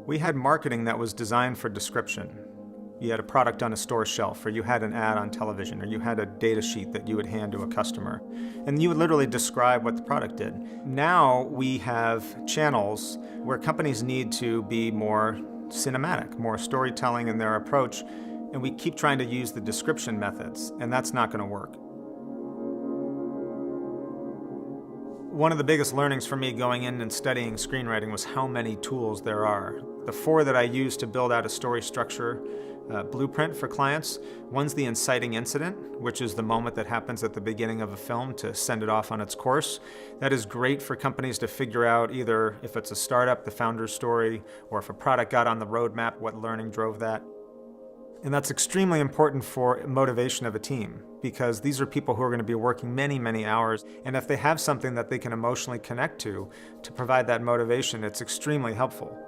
We had marketing that was designed for description. You had a product on a store shelf, or you had an ad on television, or you had a data sheet that you would hand to a customer. And you would literally describe what the product did. Now we have channels where companies need to be more cinematic, more storytelling in their approach, and we keep trying to use the description methods, and that's not going to work. One of the biggest learnings for me going in and studying screenwriting was how many tools there are. The 4 that I use to build out a story structure blueprint for clients. One's the inciting incident, which is the moment that happens at the beginning of a film to send it off on its course. That is great for companies to figure out either if it's a startup, the founder's story, or if a product got on the roadmap, what learning drove that. And that's extremely important for motivation of a team, because these are people who are going to be working many, many hours. And if they have something that they can emotionally connect to provide that motivation, it's extremely helpful.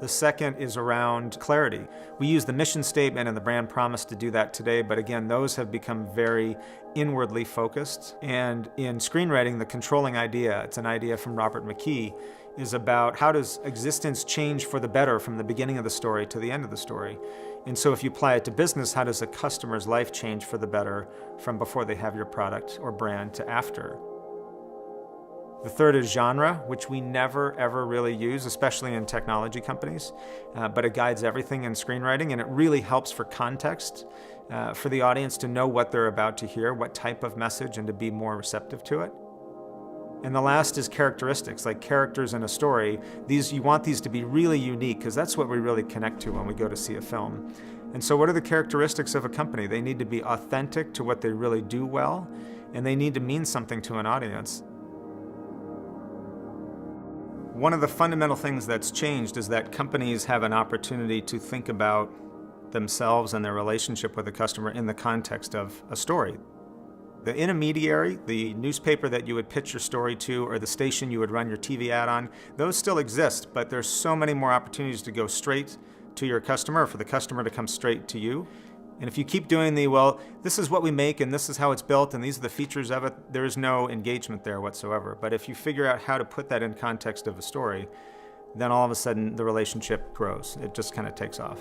The second is around clarity. We use the mission statement and the brand promise to do that today, but again, those have become very inwardly focused. And in screenwriting, the controlling idea, it's an idea from Robert McKee, is about how does existence change for the better from the beginning of the story to the end of the story. And so if you apply it to business, how does a customer's life change for the better from before they have your product or brand to after? The third is genre, which we never, ever really use, especially in technology companies, but it guides everything in screenwriting, and it really helps for context, for the audience to know what they're about to hear, what type of message, and to be more receptive to it. And the last is characteristics, like characters in a story. You want these to be really unique, because that's what we really connect to when we go to see a film. And so what are the characteristics of a company? They need to be authentic to what they really do well, and they need to mean something to an audience. One of the fundamental things that's changed is that companies have an opportunity to think about themselves and their relationship with the customer in the context of a story. The intermediary, the newspaper that you would pitch your story to, or the station you would run your TV ad on, those still exist, but there's so many more opportunities to go straight to your customer, or for the customer to come straight to you. And if you keep doing well, this is what we make, and this is how it's built, and these are the features of it, there is no engagement there whatsoever. But if you figure out how to put that in context of a story, then all of a sudden the relationship grows. It just kind of takes off.